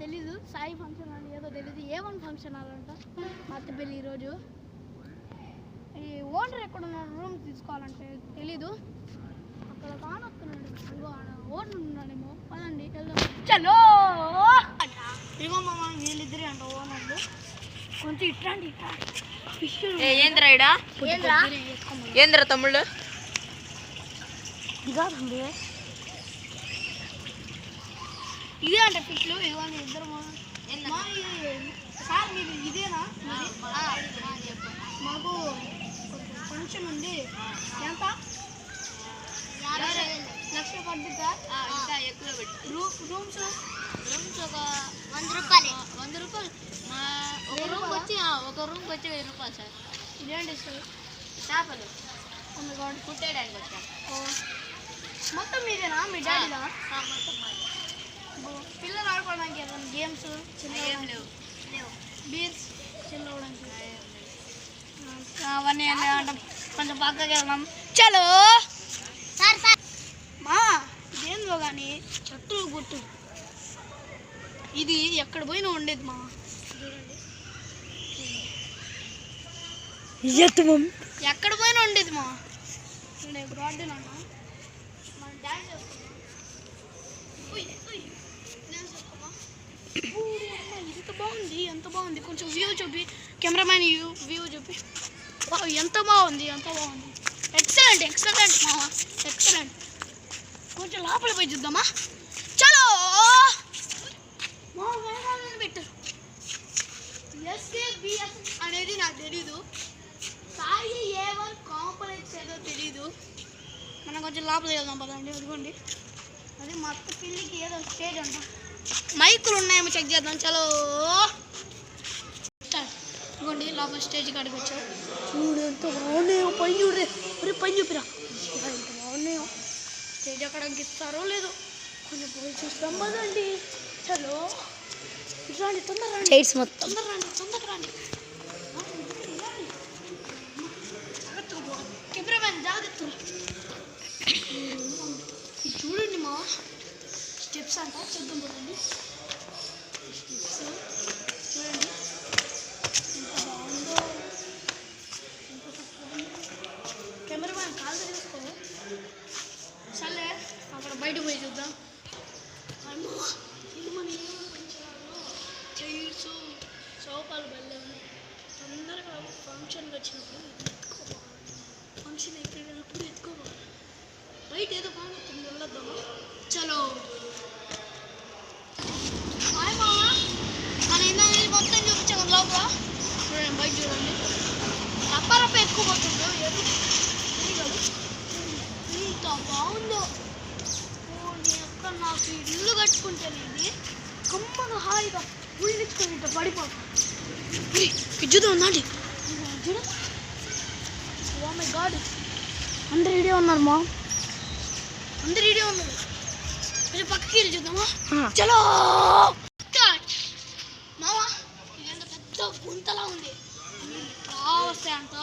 తెలీదు. Sai function hall ఏదో తెలీదు. A1 ఫంక్షన్ హాల్ అంట మా అత్త పెళ్ళి ఈరోజు. ఈ ఓనర్ ఎక్కడ ఉన్నాడు రూమ్ తీసుకోవాలంటే తెలీదు. అక్కడ కానొస్తున్నాడు. ఓనర్ ఉన్నాడేమో. పదండి వెళ్దాం. చలో ఇగో మామ వీళ్ళిద్దరే అంట ఓనర్లు. కొంచెం ఇట్లాంటి ఫిష్ ఏంద్రా తమ్ముళ్ళు ఇదే అంట ఫిష్లు. ఇదిగోండి ఇద్దరు సార్ మీరు ఇదేనా? మాకు ఫంక్షన్ ఉంది. ఎంత? 1,00,000 పడుతుందా? రూమ్స్ ఒక 100 రూపాయలు. ఒక రూమ్కి వచ్చి 1000 రూపాయలు సార్. ఇదేంటి సార్? చేపలు కుట్టేయడానికి వచ్చాను. మొత్తం మీదేనా? మీ డాడీనా? మొత్తం పిల్లలు ఆడుకోవడానికి ఏదైనా గేమ్స్ చిన్న ఏం లేవు. బీర్స్ చిన్నవడానికి అవన్నీ అంటే కొంచెం పక్కకి వెళ్దాం. చలో సార్ మా ఇదేందో కానీ చెట్టు గుట్టు ఇది ఎక్కడ పోయినా ఉండేది మా. చూడండి ఎక్కడ పోయినా ఉండేది మా. గార్డెన్ అన్న మనం డ్యాన్స్ చేస్తున్నాం. ఎంత బాగుంది. కొంచెం వ్యూ చూపి కెమెరామ్యాన్ వ్యూ చూపి. ఎంత బాగుంది. ఎక్సలెంట్ మావా, ఎక్సలెంట్. కొంచెం లోపల పోయి చూద్దామా? చలో మా పెట్టు. SABS అనేది నాకు తెలీదు. సాయి A1 కాంప్లెక్స్ ఏదో తెలీదు. మనం కొంచెం లోపలికి వెళ్దాం పదండి. అదిగోండి అది మా అత్త పిల్లికి ఏదో స్టేజ్ అంట. మైకులు ఉన్నాయేమో చెక్ చేద్దాం. చలో ఇదిగోండి లోపల స్టేజ్ కాడికి వచ్చావు. చూడు ఎంత బాగున్నాయో. పని చూడరే. పని చూపిరా ఎంత బాగున్నాయో. స్టేజ్ అక్కడ గిస్తారో లేదో కొంచెం పోయి చూస్తాం పదండి. చలో రండి తొందరగా రండి. కెమెరామ్యాన్ జాగ్రత్త. ఇది చూడండి మా స్టెప్స్ అంట. చూద్దాం పదండి. స్టెప్స్ చూడండి ఎంత బాగుందో. కెమెరామ్యాన్ కాళ్ళు తీసుకో. సరే అక్కడ బయట పోయి చూద్దాం. చైర్స్ సోఫాలు బల్లే ఉన్నాయి. తొందరగా ఫంక్షన్కి వచ్చినప్పుడు ఫంక్షన్ అయిపోయినప్పుడు ఎత్తుకోవాలి. బయట ఏదో బాగుంటుంది వెళ్ళొద్దామా? చలో హాయ్ మామా. మన ఇందాక మొత్తం చూపించాం లోపల. చూడండి బయట చూడండి. రప్ప ఎక్కువ పోతుందో ఏదో ఎంత బాగుందో. ఎక్కడ నాకు ఇల్లు కట్టుకుంటేనేది కమ్మగా హాయిగా ఉళ్ళించుకొని ఇట్లా పడిపోతాం. చూద్దాం ఉందండి. చూడ ఓ మై గాడ్ అందరు వీడియో ఉన్నారు మా. అందరు వీడియో ఉన్నారు. కొంచెం పక్కకి వెళ్ళి చూద్దామా? చలో మామా. ఇదంతా పెద్ద గుంతలా ఉంది. వస్తాయంట.